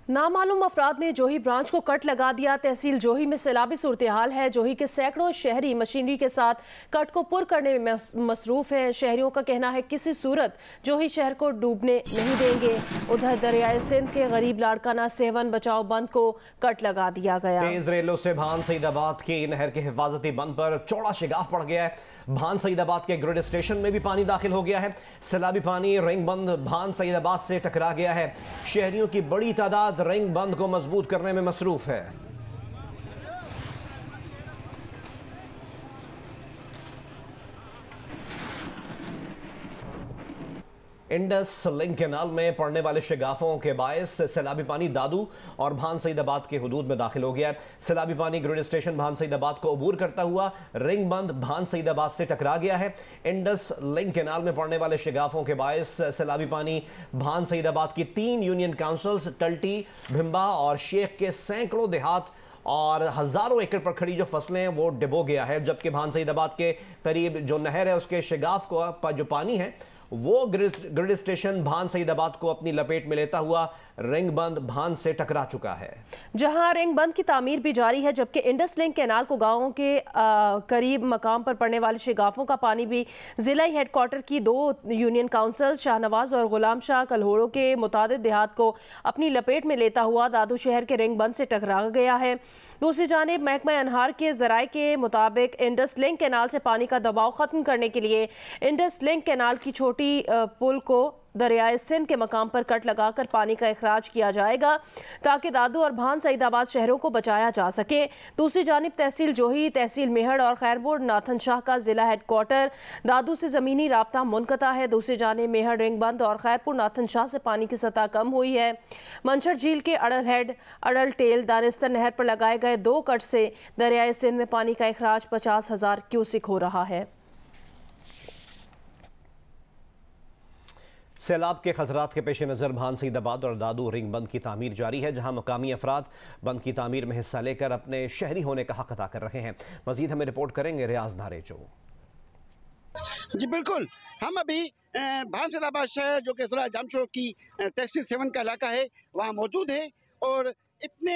नामालूम अफराद ने जोही ब्रांच को कट लगा दिया। तहसील जोही में सैलाबी सूरत हाल है। जोही के सैकड़ों शहरी मशीनरी के साथ कट को पुर करने में मसरूफ है। शहरियों का कहना है किसी सूरत जोही शहर को डूबने नहीं देंगे। उधर दरियाए सिंध के गरीब लाड़काना सेवन बचाओ बंद को कट लगा दिया गया। तेज रेलों से भान सईदाबाद की नहर के हिफाजती बंद पर चौड़ा शिगाफ पड़ गया है। भान सईदाबाद के ग्रिड स्टेशन में भी पानी दाखिल हो गया है। सैलाबी पानी रिंग बंद भान सईदाबाद से टकरा गया है। शहरियों की बड़ी तादाद रिंग बंद को मजबूत करने में मसरूफ है। इंडस लिंक कैनाल में पड़ने वाले शिगाफों के बायस सैलाबी पानी दादू और भान सईदाबाद के हुदूद में दाखिल हो गया है। सैलाबी पानी ग्रिड स्टेशन भान सईदाबाद को अबूर करता हुआ रिंग बंद भान सईदाबाद से टकरा गया है। इंडस लिंक कैनाल में पड़ने वाले शिगाफों के बायस सैलाबी पानी भान सईदाबाद की 3 यूनियन काउंसिल्स टल्टी, भिम्बा और शेख के सैकड़ों देहात और हजारों एकड़ पर खड़ी जो फसलें हैं वो डुबो गया है। जबकि भान सईदाबाद के करीब जो नहर है उसके शिगाफ को जो पानी है वो ग्रिड स्टेशन भान सईदाबाद को अपनी लपेट में लेता हुआ रिंग बंद भान से टकरा चुका है, जहां रिंग बंद की तामीर भी जारी है। जबकि इंडस लिंक कैनाल को गांवों के करीब मकाम पर पड़ने वाले शिगाफों का पानी भी जिला हेडक्वार्टर की 2 यूनियन काउंसिल शाहनवाज और गुलाम शाह कल्होड़ों के मुतादिद देहात को अपनी लपेट में लेता हुआ दादू शहर के रिंग बंद से टकरा गया है। दूसरी जानिब महकमा अनहार के जराये के मुताबिक इंडस लिंक कैनाल से पानी का दबाव खत्म करने के लिए इंडस लिंक कैनाल की छोटी पुल को दरियाए सिंध के मकाम पर कट लगाकर पानी का इखराज किया जाएगा ताकि दादू और भान सईदाबाद शहरों को बचाया जा सके। दूसरी जानिब तहसील जोही, तहसील मेहड़ और खैरपुर नाथन शाह का जिला हेडक्वार्टर दादू से ज़मीनी राब्ता मुनक़ता है। दूसरी जानिब मेहड़ रिंग बंद और खैरपुर नाथन शाह से पानी की सतह कम हुई है। मंछर झील के अड़ल हेड, अड़ल टेल, दानिस्तर नहर पर लगाए गए 2 कट से दरियाए सिंध में पानी का इखराज 50,000 क्यूसिक हो रहा है। सैलाब के खतरात के पेश नज़र भान सईदाबाद और दादू रिंग बंद की तामीर जारी है, जहां मकामी अफराद बंद की तामीर में हिस्सा लेकर अपने शहरी होने का हक अदा कर रहे हैं। मजीद हमें रिपोर्ट करेंगे रियाज नारेजो। जी बिल्कुल, हम अभी भान सईदाबाद शहर जो कि ज़िला जामशोर की तहसील 7 का इलाका है वहाँ मौजूद है और इतने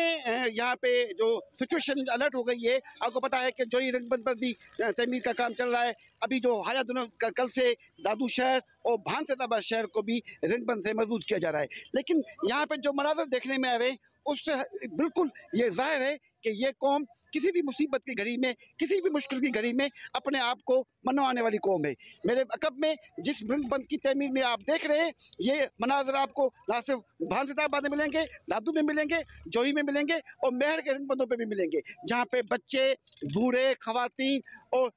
यहाँ पे जो सिचुएशन अलर्ट हो गई है। आपको पता है कि जो ही रिंग बंद पर भी तमीर का काम चल रहा है। अभी जो हालिया दिनों कल से दादू शहर और भान सईदाबाद शहर को भी रिंग बंद से मजबूत किया जा रहा है। लेकिन यहाँ पे जो मनाज़र देखने में आ रहे हैं उससे बिल्कुल ये जाहिर है कि ये कौम किसी भी मुसीबत की घड़ी में, किसी भी मुश्किल की घड़ी में अपने आप को मनवाने वाली कौम है। मेरे अकब में जिस रिंग बंद की तमीर में आप देख रहे हैं ये मनाज़र आपको ना सिर्फ भान सईदाबाद में मिलेंगे, दादू में मिलेंगे, जोही में मिलेंगे और मेहर के रिंग बंदों पे भी मिलेंगे, जहाँ पे बच्चे, बूढ़े, खवातीन और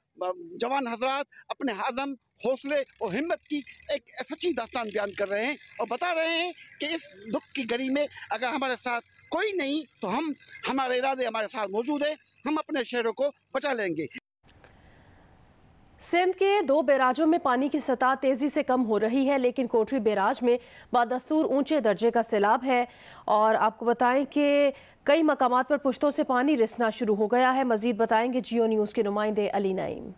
जवान हजरात अपने आज़म, हौसले और हिम्मत की एक सच्ची दास्तान बयान कर रहे हैं और बता रहे हैं कि इस दुख की घड़ी में अगर हमारे साथ कोई नहीं तो हमारे इरादे हमारे साथ मौजूद है, हम अपने शहरों को बचा लेंगे। सिंध के 2 बैराजों में पानी की सतह तेजी से कम हो रही है, लेकिन कोटरी बैराज में बादस्तूर ऊंचे दर्जे का सैलाब है और आपको बताएं कि कई मकामात पर पुश्तों से पानी रिसना शुरू हो गया है। मजीद बताएंगे जियो न्यूज़ के नुमाइंदे अली नईम।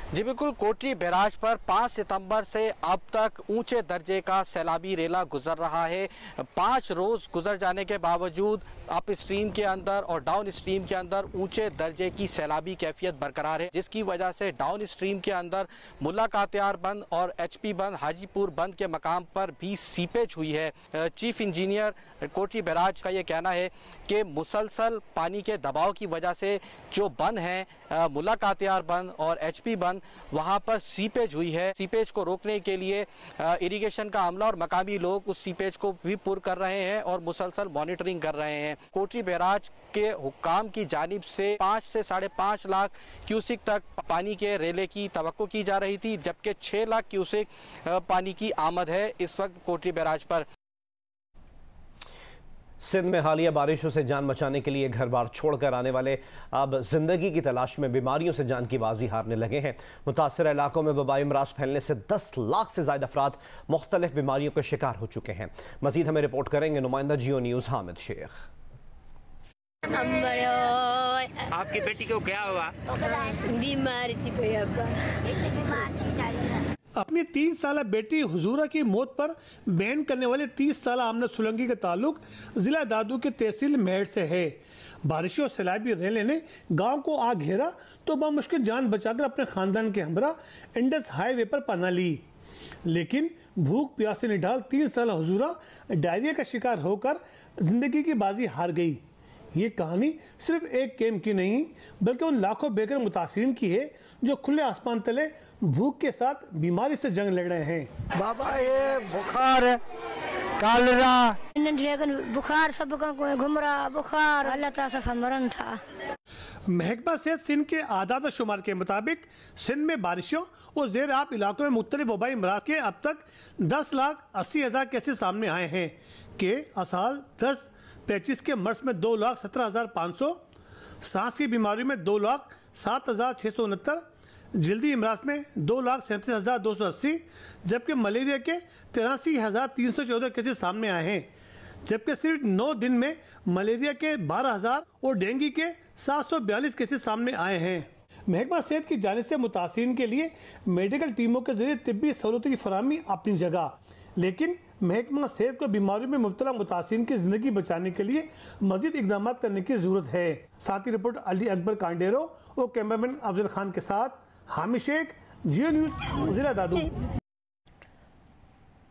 जी बिल्कुल, कोटरी बैराज पर 5 सितंबर से अब तक ऊंचे दर्जे का सैलाबी रेला गुजर रहा है। 5 रोज गुजर जाने के बावजूद अप स्ट्रीम के अंदर और डाउन स्ट्रीम के अंदर ऊंचे दर्जे की सैलाबी कैफियत बरकरार है, जिसकी वजह से डाउन स्ट्रीम के अंदर मुल्ला कातियार बंद और HP बंद, हाजीपुर बंद के मकाम पर भी सीपेज हुई है। चीफ इंजीनियर कोटरी बैराज का ये कहना है कि मुसलसल पानी के दबाव की वजह से जो बंद हैं मुल्ला कातियार बंद और HP बंद वहां पर सीपेज हुई है। सीपेज को रोकने के लिए इरिगेशन का अमला और मकामी लोग उस सीपेज को भी पुर कर रहे हैं और मुसलसल मॉनिटरिंग कर रहे हैं। कोटरी बैराज के हुक्काम की जानिब से 5 से 5.5 लाख क्यूसिक तक पानी के रेले की तवक्को की जा रही थी, जबकि 6 लाख क्यूसिक पानी की आमद है इस वक्त कोटरी बैराज पर। सिंध में हालिया बारिशों से जान बचाने के लिए घर बार छोड़कर आने वाले अब जिंदगी की तलाश में बीमारियों से जान की बाजी हारने लगे हैं। मुतासर इलाकों में वबाई अमराज फैलने से 10 लाख से ज्यादा अफराद मुख्तलिफ बीमारियों का शिकार हो चुके हैं। मजीद हमें रिपोर्ट करेंगे नुमाइंदा जियो न्यूज़ हामिद शेख। आपकी बेटी को क्या हुआ? बीमारी थी कोई अपनी 3 साल बेटी हुजूरा की मौत पर बयान करने वाले 30 साल आमना सोलंकी का ताल्लुक जिला दादू के तहसील मेहट से है। बारिशों और सैलाबी रेले ने गांव को आ घेरा तो बामुश्किल जान बचाकर अपने खानदान के हमरा इंडस हाईवे पर पनाह ली, लेकिन भूख प्यास से निढाल 3 साल हुजूरा डायरिया का शिकार होकर जिंदगी की बाजी हार गई। ये कहानी सिर्फ एक कैंप की नहीं बल्कि उन लाखों बेघर मुतासिरीन की है जो खुले आसमान तले भूख के साथ बीमारी से जंग लड़ रहे हैं। बाबा ये बुखार है, कालरा बुखार सबका घूम रहा बुखार अल्लाह ताला से मरण था। महकमा सेहत सिंध के आदाद और शुमार के मुताबिक सिंध में बारिशों और जेर आब इलाकों में मुख्तलिफ वबाई अमराज के अब तक 10,80,000 केसेस सामने आए हैं कि असाल 10-25 के मर्स में 2,17,500, सांस की बीमारी में 2,07,669, जल्दी इमराज में 2,37,280, जबकि मलेरिया के 83,314 केसेस सामने आए हैं, जबकि सिर्फ 9 दिन में मलेरिया के 12,000 और डेंगू के 742 केसेस सामने आए हैं। महकमा सेहत की जानिब से मुतासिरीन के लिए मेडिकल टीमों के जरिए तिब्बी सहूलतों की फराहमी अपनी जगह, लेकिन महकमा सेहत को बीमारियों में मुब्तला मुतासिरीन की जिंदगी बचाने के लिए मजीद इकदाम करने की जरूरत है। साथ ही रिपोर्ट अली अकबर कांडेरो और कैमरामैन अफजल खान के साथ हामिद शेख, जियो न्यूज, जिला दादू।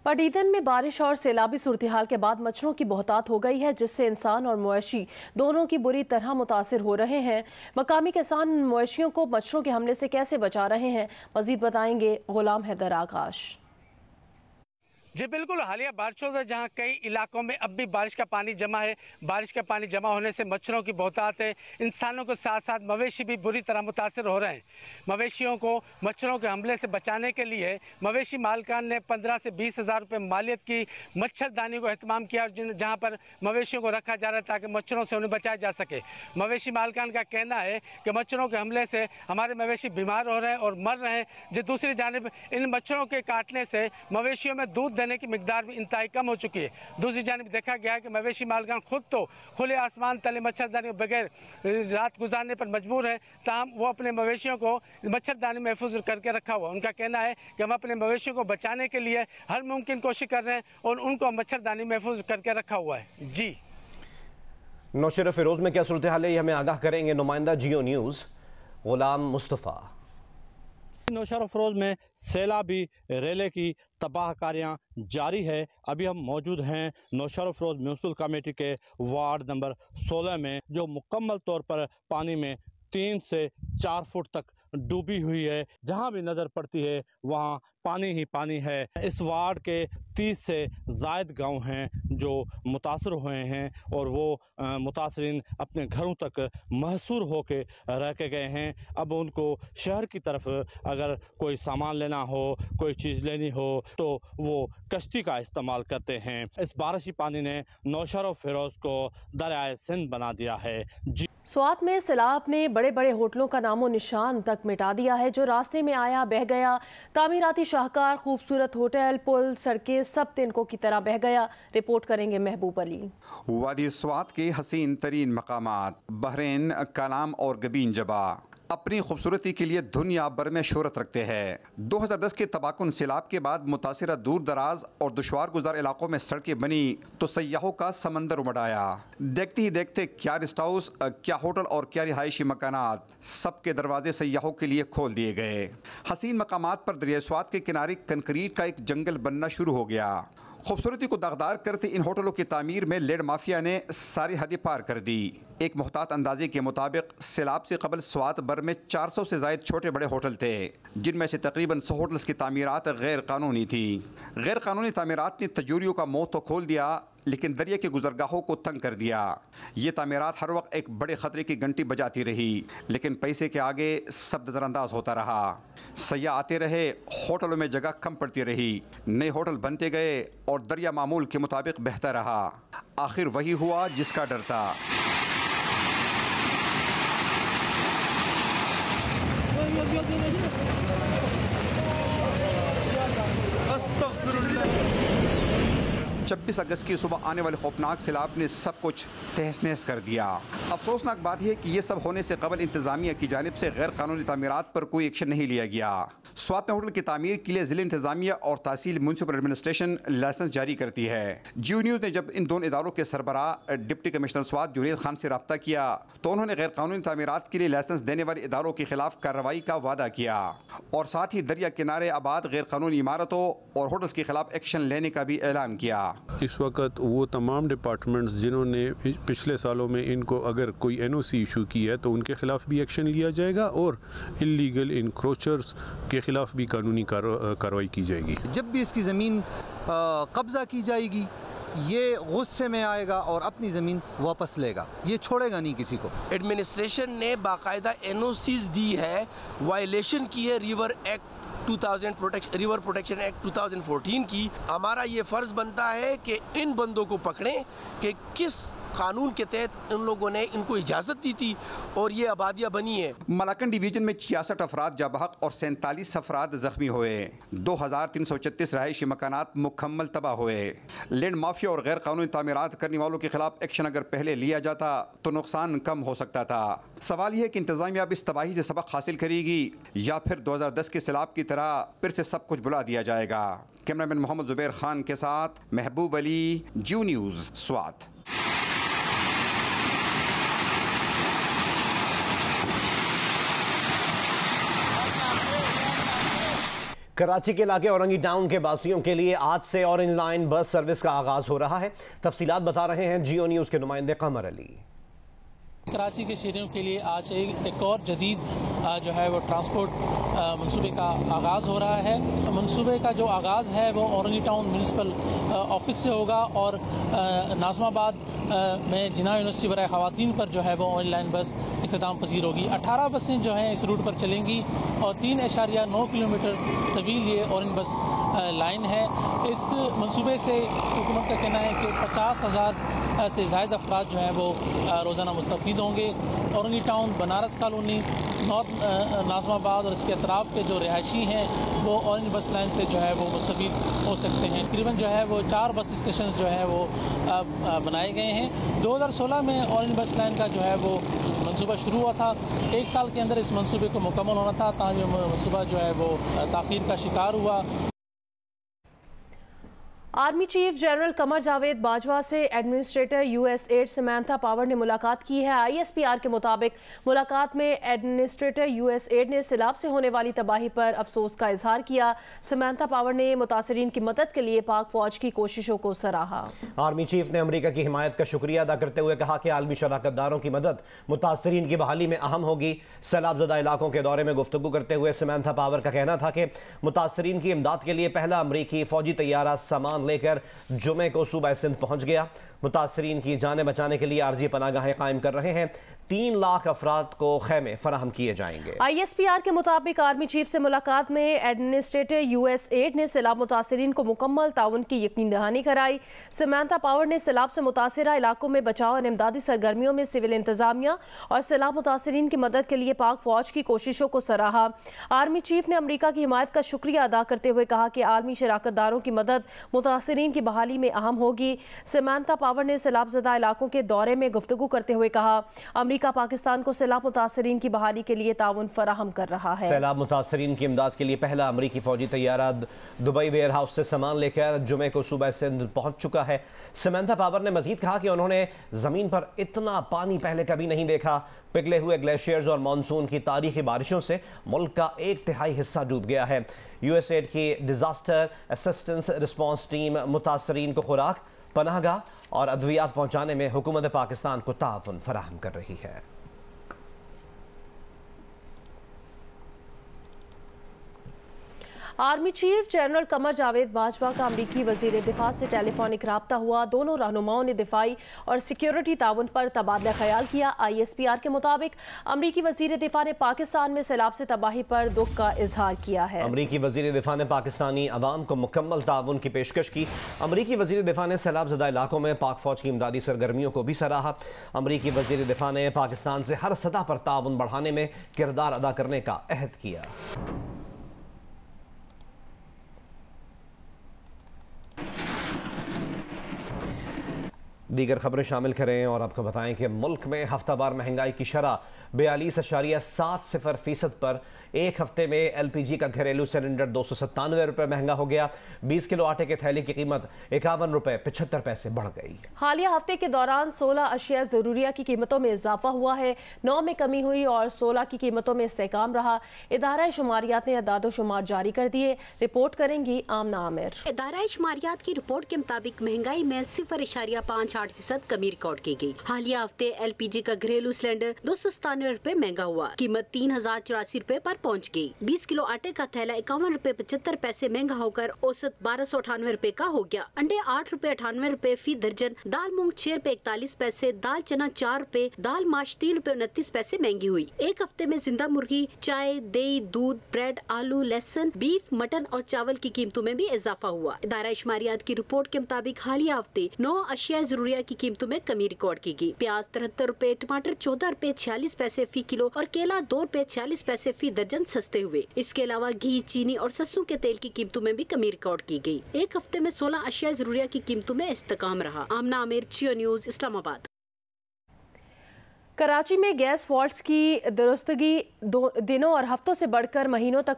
पटीतन में बारिश और सैलाबी सूरत हाल के बाद मच्छरों की बहुतात हो गई है, जिससे इंसान और मवेशी दोनों की बुरी तरह मुतासिर हो रहे हैं। मकामी किसान मवेशियों को मच्छरों के हमले से कैसे बचा रहे हैं, मजीद बताएंगे गुलाम हैदर आकाश। जी बिल्कुल, हालिया बारिशों से जहां कई इलाकों में अब भी बारिश का पानी जमा है, बारिश का पानी जमा होने से मच्छरों की बहुतात है, इंसानों के साथ साथ मवेशी भी बुरी तरह मुतासिर हो रहे हैं। मवेशियों को मच्छरों के हमले से बचाने के लिए मवेशी मालिकान ने 15 से 20 हज़ार रुपये मालियत की मच्छरदानी को एहतमाम किया, जहाँ पर मवेशियों को रखा जा रहा है ताकि मच्छरों से उन्हें बचाया जा सके। मवेशी मालिकान का कहना है कि मच्छरों के हमले से हमारे मवेशी बीमार हो रहे हैं और मर रहे हैं। जो दूसरी जानिब इन मच्छरों के काटने से मवेशियों में दूध की मिकदार भी इंतहाई कम हो चुकी है। दूसरी जानिब देखा गया है कि मवेशी मालिकान खुद तो खुले आसमान तले मच्छरदानी बगैर रात गुजारने पर मजबूर है, ताहम वो अपने मवेशियों को मच्छरदानी महफूज करके रखा हुआ। उनका कहना है कि हम अपने मवेशियों को बचाने के लिए हर मुमकिन कोशिश कर रहे हैं और उनको मच्छरदानी महफूज करके रखा हुआ है। जी नौशेरा फिरोज में क्या सूरत हाल है, ये हमें आगाह करेंगे नुमाइंदा जियो न्यूज़ गुलाम मुस्तफ़ा। नौशेरा फिरोज में सैलाबी रेले की तबाहकारियाँ जारी है। अभी हम मौजूद हैं नौशेरा फिरोज म्यूनसिपल कमेटी के वार्ड नंबर 16 में, जो मुकम्मल तौर पर पानी में 3 से 4 फुट तक डूबी हुई है। जहां भी नज़र पड़ती है वहां पानी ही पानी है। इस वार्ड के 30 से ज़ायद गांव हैं जो मुतासर हुए हैं और वो मुतासरीन अपने घरों तक महसूर होकर रह के गए हैं। अब उनको शहर की तरफ अगर कोई सामान लेना हो, कोई चीज़ लेनी हो तो वो कश्ती का इस्तेमाल करते हैं। इस बारिशी पानी ने नौशेरा फिरोज को दरियाए सिंध बना दिया है। जी स्वात में सैलाब ने बड़े बड़े होटलों का नामो निशान तक मिटा दिया है। जो रास्ते में आया बह गया। तामीराती शाहकार, खूबसूरत होटल, पुल, सड़कें सब तिनकों की तरह बह गया। रिपोर्ट करेंगे महबूब अली। वादी स्वात के हसीन तरीन मकामात बहरीन, कलाम और गबीन जबा अपनी खूबसूरती के लिए दुनिया भर में शोहरत रखते हैं। 2010 के तबाकुन सैलाब के बाद मुतासिरा दूर दराज और दुश्वार गुजार इलाकों में सड़कें बनी तो सयाहों का समंदर उमड़ आया। देखते ही देखते क्या रेस्ट हाउस, क्या होटल और क्या रिहायशी मकानात, सबके दरवाजे सयाहों के लिए खोल दिए गए। हसीन मकामात पर दरिया स्वात के किनारे कंक्रीट का एक जंगल बनना शुरू हो गया। खूबसूरती को दागदार करते इन होटलों की तामीर में लेड माफिया ने सारी हदें पार कर दी। एक मुहतात अंदाजे के मुताबिक सैलाब से कबल स्वात भर में 400 से ज़ायद छोटे बड़े होटल थे, जिनमें से तकरीबन 100 होटल्स की तामीरात गैर कानूनी थी। गैर कानूनी तामीरात ने तजूरियों का मुँह तो खोल दिया लेकिन दरिया के गुजरगाहों को तंग कर दिया। ये तामीरात हर वक्त एक बड़े ख़तरे की घंटी बजाती रही, लेकिन पैसे के आगे सब नज़रअंदाज होता रहा। सयाह आते रहे, होटलों में जगह कम पड़ती रही, नए होटल बनते गए और दरिया मामूल के मुताबिक बहता रहा। आखिर वही हुआ जिसका डर था। 26 अगस्त की सुबह आने वाले खौफनाक सैलाब ने सब कुछ तहस नहस कर दिया। अफसोसनाक बात यह कि ये सब होने से कबल इंतजामिया की जानिब से गैर कानूनी तामीरात पर कोई एक्शन नहीं लिया गया। स्वात में होटल की तामीर के लिए जिले इंतजामिया और तहसील म्यूनसिपल एडमिनिस्ट्रेशन लाइसेंस जारी करती है। जियो न्यूज़ ने जब इन दोनों इदारों के सरबराह डिप्टी कमिश्नर स्वात जुनेद खान से रब्ता किया तो उन्होंने गैर कानूनी तामीरात के लिए लाइसेंस देने वाले इदारों के खिलाफ कार्रवाई का वादा किया और साथ ही दरिया किनारे आबाद गैर कानूनी इमारतों और होटल्स के खिलाफ एक्शन लेने का भी ऐलान किया। इस वक्त वो तमाम डिपार्टमेंट्स जिन्होंने पिछले सालों में इनको अगर कोई NOC इशू की है तो उनके खिलाफ भी एक्शन लिया जाएगा और इलीगल इंक्रोचर्स के खिलाफ भी कानूनी कार्रवाई की जाएगी। जब भी इसकी ज़मीन कब्ज़ा की जाएगी ये गुस्से में आएगा और अपनी ज़मीन वापस लेगा, ये छोड़ेगा नहीं किसी को। एडमिनिस्ट्रेशन ने बाकायदा NOCs दी है, वायलेशन की है रिवर प्रोटेक्शन एक्ट 2014 की। हमारा ये फ़र्ज़ बनता है कि इन बंदों को पकड़ें कि किस कानून के तहत इन लोगों ने इनको इजाज़त दी थी और ये आबादियाँ बनी है। मलाकन डिवीजन में 66 अफराद जाबहक और 47 अफराद जख्मी हुए। 2336 रहायशी मकानात मुकम्मल तबाह हुए। लैंड माफिया और गैर कानूनी तामीरात करने वालों के खिलाफ एक्शन अगर पहले लिया जाता तो नुकसान कम हो सकता था। सवाल यह है कि इंतजामिया अब इस तबाही से सबक हासिल करेगी या फिर 2010 के सैलाब की तरह फिर से सब कुछ बुला दिया जाएगा। कैमरामैन मोहम्मद जुबैर खान के साथ महबूब अली, जियो न्यूज़, स्वात। कराची के इलाके औरंगी टाउन के बासियों के लिए आज से ऑरेंज लाइन बस सर्विस का आगाज हो रहा है। तफसीलात बता रहे हैं जियो न्यूज़ के नुमाइंदे कमर अली। कराची के शहरियों के लिए आज एक और जदीद जो है वो ट्रांसपोर्ट मंसूबे का आगाज़ हो रहा है। मंसूबे का जो आगाज़ है वो औरंगी टाउन म्यूनसिपल ऑफिस से होगा और नाज़माबाद में जिन्ना यूनिवर्सिटी बराए ख़वातीन पर जो है वो ऑनलाइन बस इख्तिताम पसीर होगी। 18 बसें जो हैं इस रूट पर चलेंगी और 3.9 किलोमीटर तवील ये ऑरेंज बस लाइन है। इस मंसूबे से हुकूमत का कहना है कि 50,000 से ज़ायद अफराद जो हैं वो रोज़ाना मुस्तफ़ीद होंगे। Orangi town, Banaras colony, north Nazimabad और इसके अतराफ़ के जो रिहायशी हैं वो ऑरेंज बस लाइन से जो है वो मुस्तफ़ीद हो सकते हैं। तकरीबन जो है वो 4 बस स्टेशन जो है वो बनाए गए हैं। 2016 में ऑरेंज बस लाइन का जो है वो मंसूबा शुरू हुआ था। 1 साल के अंदर इस मंसूबे को मुकम्मल होना था, ताकि मंसूबा जो है वो ताख़ीर का शिकार हुआ। Army chief general Qamar Javed Bajwa से एडमिनिस्ट्रेटर USAID समंथा पावर ने मुलाकात की है। ISPR के मुताबिक मुलाकात में एडमिनिस्ट्रेटर USAID ने सैलाब से होने वाली तबाही पर अफसोस का इजहार किया। समंथा पावर ने मुतासरीन की मदद के लिए पाक फौज की कोशिशों को सराहा। आर्मी चीफ ने अमरीका की हिमायत का शुक्रिया अदा करते हुए कहा कि आलमी शराकतदारों की मदद मुतासरीन की बहाली में अहम होगी। सैलाबज़दा इलाकों के दौरे में गुफ्तगू करते हुए समंथा पावर का कहना था कि मुतासरीन की इमदाद के लिए पहला अमरीकी फौजी तैयारा सामान लेकर जुमे को सूबा सिंध पहुंच गया। मुतासरीन की जानें बचाने के लिए आरजी पनागाहें कायम कर रहे हैं। 3 लाख अफराद को खैमे फराहम किए जाएंगे। ISPR के मुताबिक आर्मी चीफ से मुलाकात में एडमिनिस्ट्रेटर USAID ने सैलाब मुतासरीन को मुकम्मल ताउन की यकीन दहानी कराई। समंथा पावर ने सैलाब से मुतासरा इलाकों में बचाव और इमदादी सरगर्मियों में सिविल इंतजामिया और सैलाब मुतासरीन की मदद के लिए पाक फौज की कोशिशों को सराहा। आर्मी चीफ ने अमरीका की हिमायत का शुक्रिया अदा करते हुए कहा कि आर्मी शराकतदारों की मदद मुतासरीन की बहाली में अहम होगी। समंथा पावर ने सैलाबज़दा इलाकों के दौरे में गुफ्तगू करते हुए कहा, अमरीका पाकिस्तान को सैलाब मुतासरीन की बहाली के लिए ताउन फराहम कर रहा है। सैलाब मुतासरीन की इमदाद के लिए पहला अमरीकी फौजी तैयारा दुबई वेयर हाउस से सामान लेकर जुमे को सूबा सिंध पहुंच चुका है। समंथा पावर ने मजीद कहा कि उन्होंने जमीन पर इतना पानी पहले कभी नहीं देखा। पिघले हुए ग्लेशियर्स और मानसून की तारीखी बारिशों से मुल्क का 1/3 हिस्सा डूब गया है। USAID की डिजास्टर असिस्टेंस रिस्पॉन्स टीम मुतासरीन को खुराक, पनाहगाह और अद्वियात पहुंचाने में हुकूमत पाकिस्तान को ताउन फराहम कर रही है। Army chief general Qamar Javed Bajwa का अमरीकी वजीर दिफा से टेलीफोनिक राब्ता हुआ। दोनों रहनुमाओं ने दिफाई और सिक्योरिटी ताउन पर तबादला ख्याल किया। ISPR के मुताबिक अमरीकी वजीर दिफा ने पाकिस्तान में सैलाब से तबाही पर दुख का इजहार किया है। अमरीकी वजीर दिफा ने पाकिस्तानी अवाम को मुकम्मल ताउन की पेशकश की। अमरीकी वजीर दिफा ने सैलाबज़दा इलाकों में पाक फौज की इमदादी सरगर्मियों को भी सराहा। अमरीकी वजीर दिफा ने पाकिस्तान से हर सतह पर ताउन बढ़ाने में किरदार अदा करने का अहद किया। दीगर खबरें शामिल करें और आपको बताएं कि मुल्क में हफ्तावार महंगाई की शरह 42.70% पर एक हफ्ते में LPG का घरेलू सिलेंडर 297 रुपये महंगा हो गया। 20 किलो आटे के थैली की कीमत 51 रुपये 75 पैसे बढ़ गई। हालिया हफ्ते के दौरान 16 अशिया ज़रूरिया की कीमतों में इजाफा हुआ है, 9 में कमी हुई और 16 की कीमतों में इस्तेकाम रहा। इदारा शुमारियात ने अदादो शुमार जारी कर दिए। रिपोर्ट करेंगी आमना आमिर। इदारा शुमारियात की रिपोर्ट के मुताबिक महंगाई में 0.58% कमी रिकॉर्ड की गई। हालिया हफ्ते LPG का घरेलू सिलेंडर 297 रुपए महंगा हुआ। कीमत 3084 रुपए पर पहुंच गई। 20 किलो आटे का थैला 51 रुपए 75 पैसे महंगा होकर औसत 1298 रुपए का हो गया। अंडे 8 रुपए 98 रुपए फी दर्जन, दाल मूंग 6 रुपए 41 पैसे, दाल चना 4 रुपए, दाल माश 3 रुपए 29 पैसे महंगी हुई। एक हफ्ते में जिंदा मुर्गी, चाय, दही, दूध, ब्रेड, आलू, लहसुन, बीफ, मटन और चावल की कीमतों में भी इजाफा हुआ। इदारा शुमारियात की रिपोर्ट के मुताबिक हालिया हफ्ते 9 अशिया ज़रूरिया की कीमतों में कमी रिकॉर्ड की गई। प्याज 73 रुपए, टमाटर 14 रुपए 46 पैसे फी किलो और केला 2 रुपए 46 पैसे फी दर्जन सस्ते हुए। इसके अलावा घी, चीनी और सरसों के तेल की कीमतों में भी कमी रिकॉर्ड की गई। एक हफ्ते में 16 अशिया ज़रूरिया की कीमतों में इस्तेकाम रहा। आमना आमिर, जियो न्यूज़, इस्लामाबाद। कराची में गैस फॉल्ट्स की दुरुस्तगी दिनों और हफ्तों से बढ़कर महीनों तक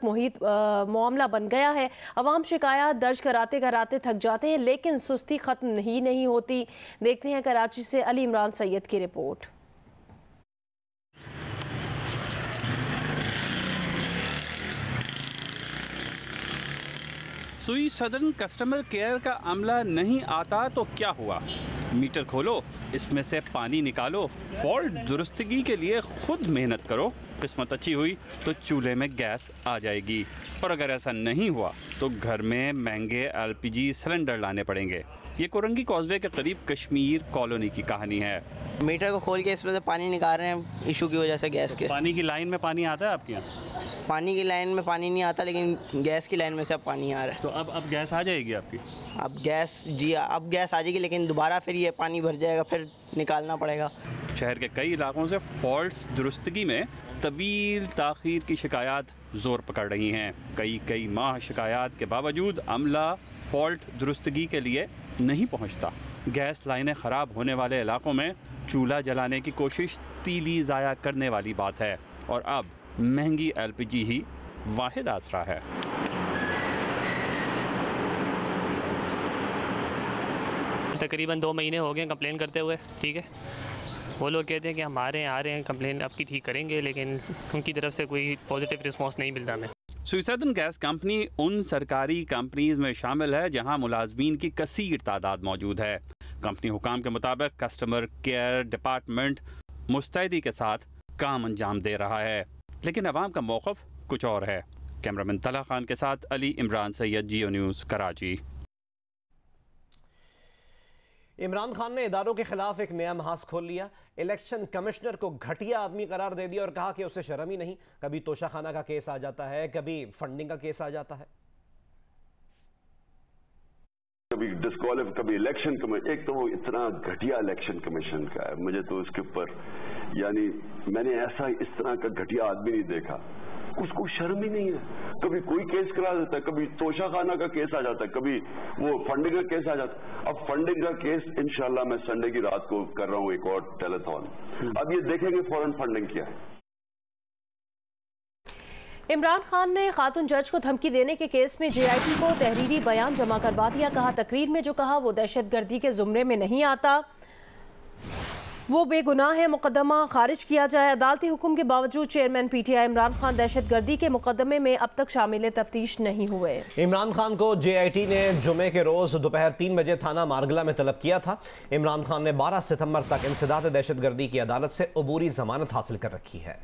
मामला बन गया है। अवाम शिकायत दर्ज कराते कराते थक जाते हैं, लेकिन सुस्ती खत्म ही नहीं होती। देखते हैं कराची से अली इमरान सैयद की रिपोर्ट। सुई सदन कस्टमर केयर का अमला नहीं आता तो क्या हुआ? मीटर खोलो, इसमें से पानी निकालो, फॉल्ट दुरुस्तगी के लिए खुद मेहनत करो। किस्मत अच्छी हुई तो चूल्हे में गैस आ जाएगी, और अगर ऐसा नहीं हुआ तो घर में महंगे LPG सिलेंडर लाने पड़ेंगे। ये कोरंगी कॉजवे के करीब कश्मीर कॉलोनी की कहानी है। मीटर को खोल के इसमें से पानी निकाल रहे हैं इशू की वजह से गैस के। पानी की लाइन में पानी आता है आपके यहाँ? पानी की लाइन में पानी नहीं आता, लेकिन गैस की लाइन में से अब पानी आ रहा है। तो अब गैस आ जाएगी आपकी? अब गैस अब गैस आ जाएगी, लेकिन दोबारा फिर ये पानी भर जाएगा, फिर निकालना पड़ेगा। शहर के कई इलाकों से फॉल्ट्स दुरुस्तगी में तवील ताखीर की शिकायत जोर पकड़ रही हैं। कई माह शिकायत के बावजूद अमला फॉल्ट दुरुस्तगी के लिए नहीं पहुंचता। गैस लाइनें ख़राब होने वाले इलाकों में चूल्हा जलाने की कोशिश तीली ज़ाया करने वाली बात है, और अब महंगी LPG ही वाहिद आसरा है। तकरीबन 2 महीने हो गए कंप्लेन करते हुए। ठीक है, वो लोग कहते हैं कि हमारे यहाँ आ रहे हैं, कंप्लेन आपकी ठीक करेंगे, लेकिन उनकी तरफ से कोई पॉजिटिव रिस्पॉन्स नहीं मिलता हमें। सुई गैस कंपनी उन सरकारी कंपनीज में शामिल है जहां मुलाजमीन की कसीर तादाद मौजूद है। कंपनी हुकाम के मुताबिक कस्टमर केयर डिपार्टमेंट मुस्तैदी के साथ काम अंजाम दे रहा है, लेकिन अवाम का मौक़िफ़ कुछ और है। कैमरामैन तला खान के साथ अली इमरान सैयद, जियो न्यूज़, कराची। इमरान खान ने इदारों के खिलाफ एक नया महाज खोल लिया। इलेक्शन कमिश्नर को घटिया आदमी करार दे दिया और कहा कि उसे शर्म ही नहीं। कभी तोशाखाना का केस आ जाता है, कभी फंडिंग का केस आ जाता है, कभी डिस्क्वालिफ, कभी इलेक्शन कमीशन। एक तो वो इतना घटिया इलेक्शन कमीशन का है, मुझे तो उसके ऊपर यानी मैंने ऐसा इस तरह का घटिया आदमी नहीं देखा। उसको शर्म ही नहीं है। कभी कोई केस करा देता है, कभी तोशाखाना का केस आ जाता है, कभी वो फंडिंग का केस आ जाता है। अब फंडिंग का केस इंशाल्लाह मैं संडे की रात को कर रहा हूँ एक और टेलीथॉन। अब ये देखेंगे फौरन फंडिंग क्या है। इमरान खान ने खातून जज को धमकी देने के केस में JIT को तहरीरी बयान जमा करवा दिया। कहा तकरीर में जो कहा वो दहशतगर्दी के जुमरे में नहीं आता, वो बेगुनाह है, मुकदमा खारिज किया जाए। अदालती हुक्म के बावजूद चेयरमैन PTI इमरान खान दहशतगर्दी के मुकदमे में अब तक शामिल तफ्तीश नहीं हुए। इमरान खान को JIT ने जुमे के रोज दोपहर 3 बजे थाना मारगला में तलब किया था। इमरान खान ने 12 सितंबर तक इंसदाद दहशतगर्दी की अदालत से अबूरी जमानत हासिल कर रखी है।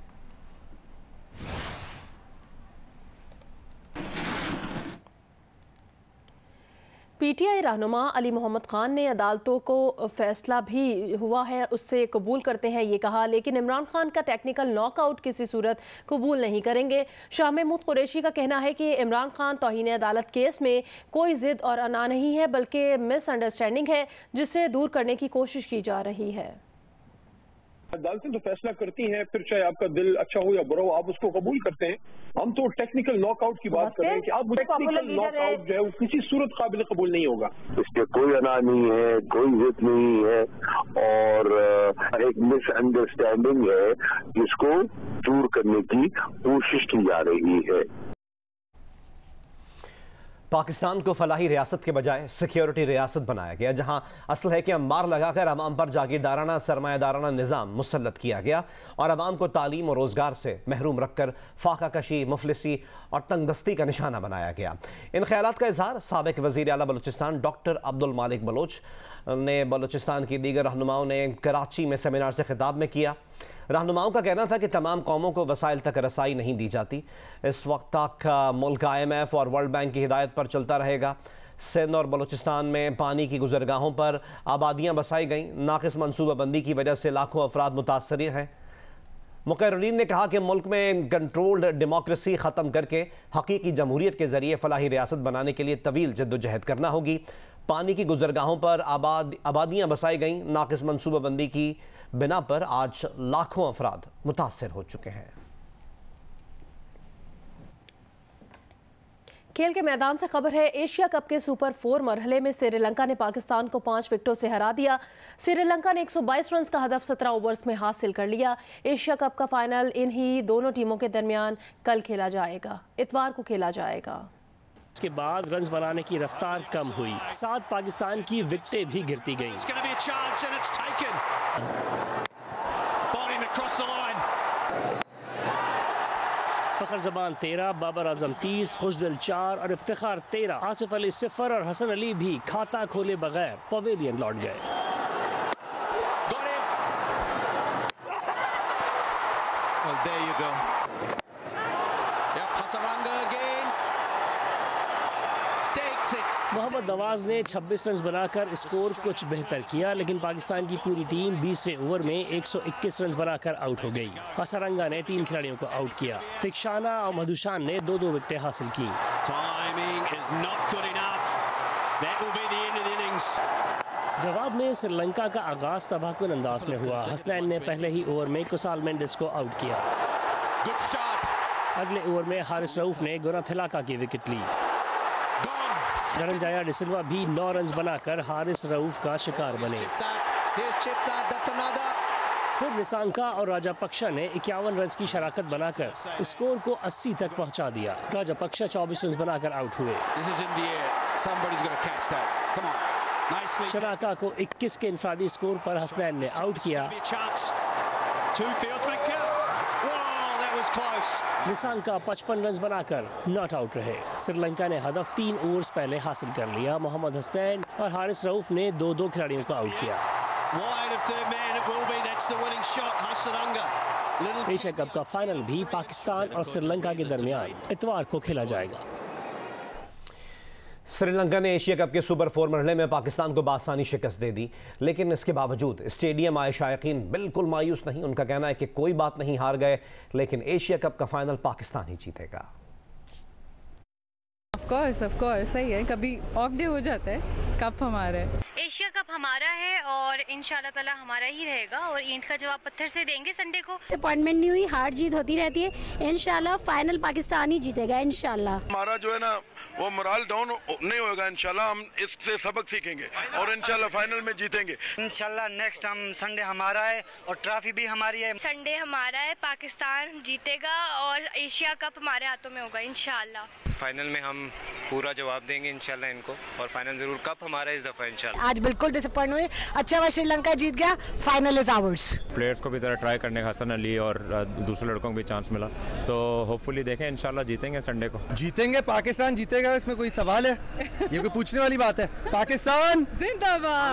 PTI रहनुमा अली मोहम्मद खान ने अदालतों को फैसला भी हुआ है उससे कबूल करते हैं ये कहा, लेकिन इमरान खान का टेक्निकल नॉकआउट किसी सूरत कबूल नहीं करेंगे। शाह महमूद कुरैशी का कहना है कि इमरान खान तौहीन अदालत केस में कोई जिद और अना नहीं है, बल्कि मिसअंडरस्टैंडिंग है जिसे दूर करने की कोशिश की जा रही है। अदालतें तो फैसला करती हैं, फिर चाहे आपका दिल अच्छा हो या बुरा हो आप उसको कबूल करते हैं। हम तो टेक्निकल नॉकआउट की बात कर रहे हैं कि आप टेक्निकल नॉकआउट जो है वो किसी सूरत काबिल कबूल नहीं होगा। इसके कोई अना नहीं है, कोई जिद नहीं है और एक मिसअंडरस्टैंडिंग है जिसको दूर करने की कोशिश की जा रही है। पाकिस्तान को फलाही रियासत के बजाय सिक्योरिटी रियासत बनाया गया, जहां असल है कि अंबार लगाकर अवाम पर जागीरदाराना सरमायादाराना निज़ाम मुसल्लत किया गया और अवाम को तालीम और रोज़गार से महरूम रखकर फाका कशी, मुफलिसी और तंगदस्ती का निशाना बनाया गया। इन ख्यालात का इजहार साबिक वज़ीर आला बलूचिस्तान डॉक्टर अब्दुल मालिक बलोच ने बलूचिस्तान की दीगर रहनुमाओं ने कराची में सेमिनार से खिताब में किया। रहनुमाओं का कहना था कि तमाम कौमों को वसाइल तक रसाई नहीं दी जाती। इस वक्त तक मुल्क IMF और वर्ल्ड बैंक की हिदायत पर चलता रहेगा। सिंध और बलूचिस्तान में पानी की गुजरगाहों पर आबादियाँ बसाई गईं। नाक़िस मनसूबाबंदी की वजह से लाखों अफराद मुतासर हैं। मुकर्रीरीन ने कहा कि मुल्क में कंट्रोल्ड डेमोक्रेसी ख़त्म करके हकीकी जमहूरियत के ज़रिए फलाही रियासत बनाने के लिए तवील जद्दोजहद करना होगी। पानी की गुजरगाहों पर आबादियाँ बसाई गईं। नाक़िस मनसूबाबंदी की बिना पर आज लाखों अफराद मुतासर हो चुके हैं। खेल के मैदान से खबर है, एशिया कप के सुपर 4 मरहले में श्रीलंका ने पाकिस्तान को 5 विकेटों से हरा दिया। श्रीलंका ने 122 रन का हदफ 17 ओवर्स में हासिल कर लिया। एशिया कप का फाइनल इन्हीं दोनों टीमों के दरमियान कल खेला जाएगा, इतवार को खेला जाएगा। इसके बाद रन्स बनाने की रफ्तार कम हुई, साथ पाकिस्तान की विकेटें भी गिरती गईं। फखर जबान 13, बाबर आजम 30, खुशदिल 4 और इफ्तिखार 13, आसिफ अली 0 और हसन अली भी खाता खोले बगैर पवेलियन लौट गए। मोहम्मद नवाज ने 26 रन बनाकर स्कोर कुछ बेहतर किया, लेकिन पाकिस्तान की पूरी टीम 20वें ओवर में 121 रन बनाकर आउट हो गई। हसरंगा ने 3 खिलाड़ियों को आउट किया। तिक्षाना और मधुशान ने 2-2 विकेटें हासिल की। जवाब में श्रीलंका का आगाज तबाहकुन अंदाज में हुआ। हसनैन ने पहले ही ओवर में कुसाल मेंडिस को आउट किया। अगले ओवर में हारिस रऊफ ने गुनाथिलाका की विकेट ली। धनंजय डिसिल्वा भी 9 रन बनाकर हारिस रऊफ का शिकार बने। फिर निसांका और राजापक्षा ने 51 रन की शराकत बनाकर स्कोर को 80 तक पहुंचा दिया। राजापक्षा 24 रन बनाकर आउट हुए। शराका को 21 के इंफरादी स्कोर पर हसनैन ने आउट किया। निसांका 55 रन बनाकर नॉट आउट रहे। श्रीलंका ने हदफ 3 ओवर्स पहले हासिल कर लिया। मोहम्मद हसनैन और हारिस रऊफ ने 2-2 खिलाड़ियों को आउट किया। एशिया कप का फाइनल भी पाकिस्तान और श्रीलंका के दरमियान इतवार को खेला जाएगा। श्रीलंका ने एशिया कप के सुपर 4 मरहले में पाकिस्तान को बासानी शिकस्त दे दी, लेकिन इसके बावजूद स्टेडियम आए शायकीन बिल्कुल मायूस नहीं। उनका कहना है कि कोई बात नहीं, हार गए, लेकिन एशिया कप का फाइनल पाकिस्तान ही जीतेगा। ऑफ कोर्स सही है, कभी ऑफ डे हो जाता है। कप हमारा है, एशिया कप हमारा है और इंशाल्लाह ताला हमारा ही रहेगा और ईंट का जवाब पत्थर से देंगे संडे को। डिसअपॉइंटमेंट नहीं हुई, हार जीत होती रहती है। इंशाल्लाह फाइनल पाकिस्तान ही जीतेगा इंशाल्लाह। हमारा जो है ना वो मोरल डाउन नहीं होगा। इंशाल्लाह हम इससे सबक सीखेंगे और इंशाल्लाह फाइनल में जीतेंगे। इंशाल्लाह नेक्स्ट हम संडे हमारा है और ट्रॉफी भी हमारी है। संडे हमारा है, पाकिस्तान जीतेगा और एशिया कप हमारे हाथों में होगा इंशाल्लाह। फाइनल में हम पूरा जवाब देंगे इंशाल्लाह इनको और फाइनल जरूर। कप हमारा इस दफा इंशाल्लाह। आज बिल्कुल डिसअपॉइंट हुए, अच्छा हुआ श्रीलंका जीत गया। Final is ours. प्लेयर्स को भी जरा ट्राई करने का हसन अली और दूसरे लड़कों को भी चांस मिला, तो होपफुली देखें इंशाल्लाह जीतेंगे संडे को। जीतेंगे, पाकिस्तान जीतेगा, इसमें कोई सवाल है? ये कोई पूछने वाली बात है? पाकिस्तान जिंदाबाद।